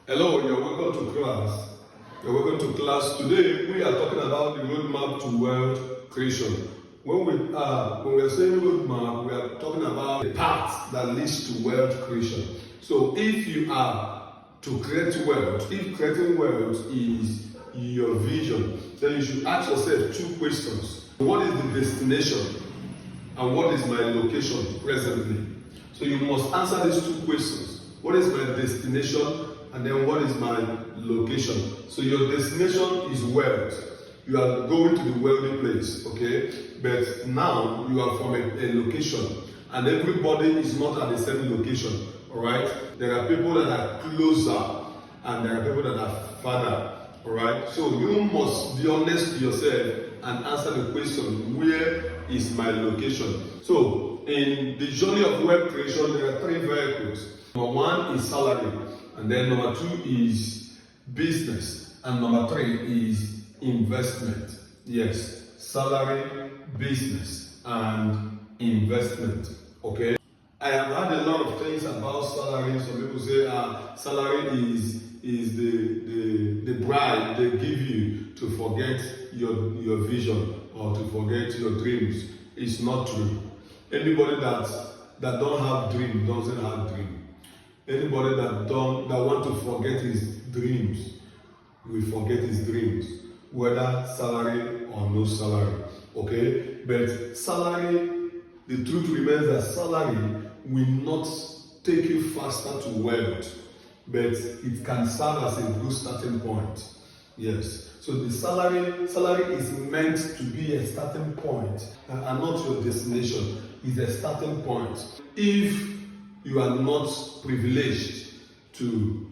Hello, you're welcome to class. You're welcome to class. Today we are talking about the roadmap to wealth creation. When we're saying roadmap, we are talking about the path that leads to wealth creation. So if you are to create wealth, if creating wealth is your vision, then you should ask yourself two questions. What is the destination and what is my location presently? So you must answer these two questions. What is my destination? And then what is my location? So your destination is wealth. You are going to the wealthy place, okay? But now you are from a location, and everybody is not at the same location, all right? There are people that are closer, and there are people that are farther, all right? So you must be honest to yourself and answer the question, where is my location? So in the journey of wealth creation, there are three vehicles. Number one is salary. And then number two is business. And number three is investment. Yes, salary, business, and investment. Okay. I have heard a lot of things about salary. Some people say salary is the bribe they give you to forget your vision or to forget your dreams. It's not true. Anybody that don't have dream doesn't have dream. Anybody that want to forget his dreams will forget his dreams, whether salary or no salary. Okay? But salary, the truth remains that salary will not take you faster to wealth, but it can serve as a good starting point. Yes. So the salary is meant to be a starting point and not your destination. It's a starting point. If you are not privileged to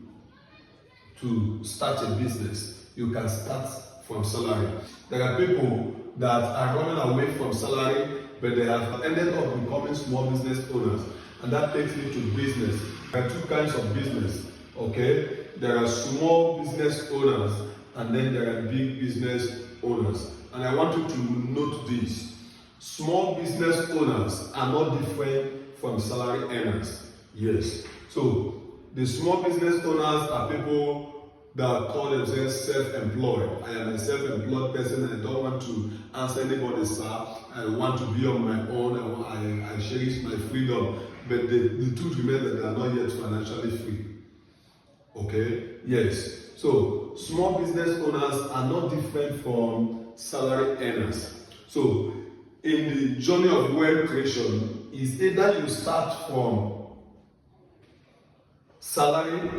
start a business, you can start from salary. There are people that are running away from salary, but they have ended up becoming small business owners. And that takes me to business. There are two kinds of business, okay? There are small business owners, and then there are big business owners. And I want you to note this. Small business owners are not different from salary earners. Yes. So the small business owners are people that call themselves self-employed. I am a self-employed person and I don't want to answer anybody, sir. I want to be on my own. I cherish my freedom. But the truth remains that they are not yet financially free. Okay? Yes. So small business owners are not different from salary earners. So in the journey of wealth creation, is either you start from salary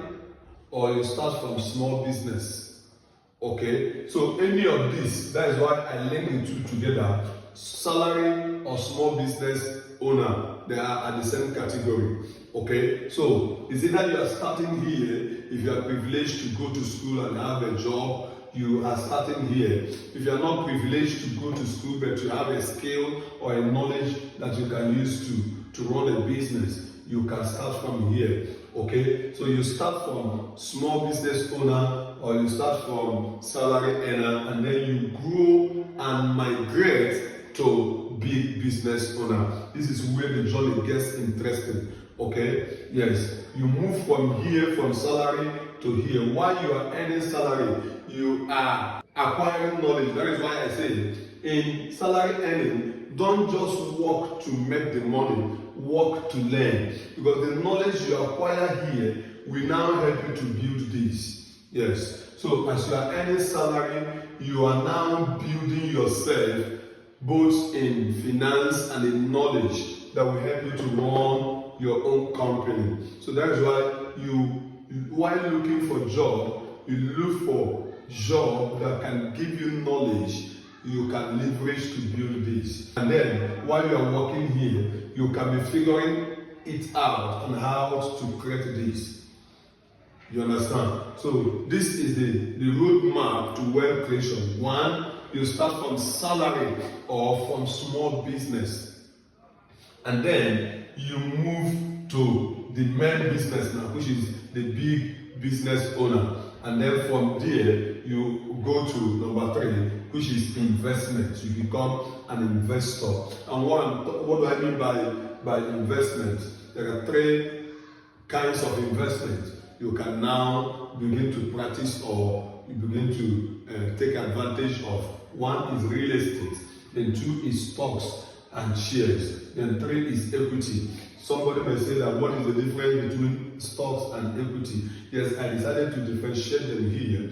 or you start from small business. Okay? So any of this, that is why I link the two together. Salary or small business owner, they are at the same category. Okay? So it's either you are starting here, if you are privileged to go to school and have a job, you are starting here. If you are not privileged to go to school but you have a skill or a knowledge that you can use to run a business, you can start from here. Okay? So you start from small business owner or you start from salary earner, and then you grow and migrate to big business owner. This is where the journey gets interesting. Okay? Yes. You move from here, from salary to here. While you are earning salary, you are acquiring knowledge. That is why I say, in salary earning, don't just work to make the money, work to learn. Because the knowledge you acquire here will now help you to build this. Yes. So as you are earning salary, you are now building yourself both in finance and in knowledge that will help you to run your own company. So that is why while looking for job, you look for job that can give you knowledge you can leverage to build this. And then while you are working here, you can be figuring it out on how to create this. You understand? So this is the roadmap to wealth creation. One, you start from salary or from small business. And then you move to the main business now, which is the big business owner. And then from there, you go to number three, which is investment. You become an investor. And what do I mean by investment? There are three kinds of investment. you can now begin to practice or you begin to take advantage of. One is real estate, then two is stocks and shares, then three is equity. Somebody may say that what is the difference between stocks and equity? Yes, I decided to differentiate them here.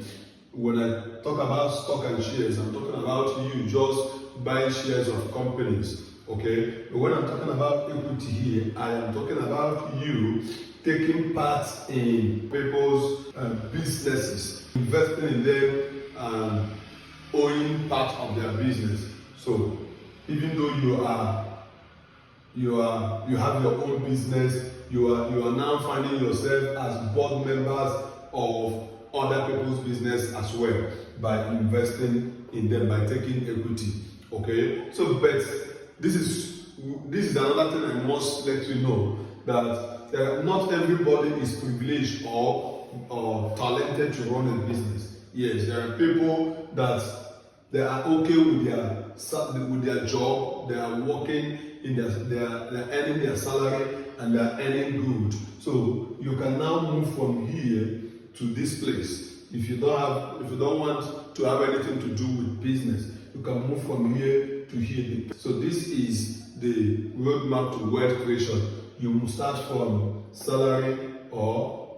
When I talk about stock and shares, I'm talking about you just buying shares of companies. Okay, but when I'm talking about equity here, I am talking about you taking part in people's businesses, investing in them and owning part of their business. So even though you have your own business, you are now finding yourself as board members of other people's business as well by investing in them, by taking equity. Okay, so but this is another thing I must let you know, that not everybody is privileged or talented to run a business. Yes, there are people that they are okay with their job, they are working they are earning their salary and they are earning good. So you can now move from here to this place. If you don't want to have anything to do with business, you can move from here to here. So this is the roadmap to wealth creation. You must start from salary or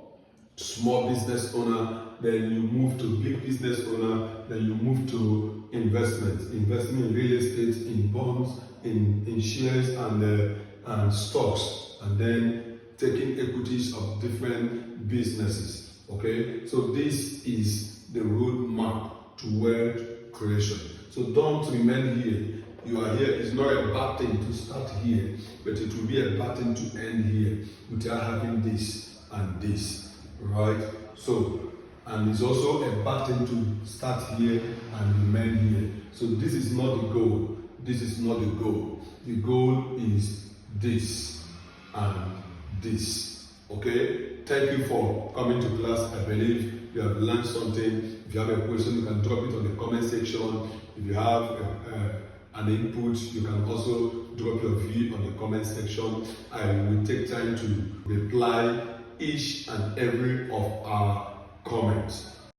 small business owner, then you move to big business owner, then you move to investment in real estate, in bonds, in shares and stocks, and then taking equities of different businesses. Okay, so this is the roadmap to wealth creation. So don't remain here. You are here. It's not a bad thing to start here, but it will be a bad thing to end here without having this and this, right? So, and it's also a bad thing to start here and remain here. So this is not the goal. This is not the goal. The goal is this and this. Okay? Thank you for coming to class. I believe you have learned something. If you have a question, you can drop it on the comment section. If you have an input, you can also drop your view on the comment section. I will take time to reply each and every of our comments.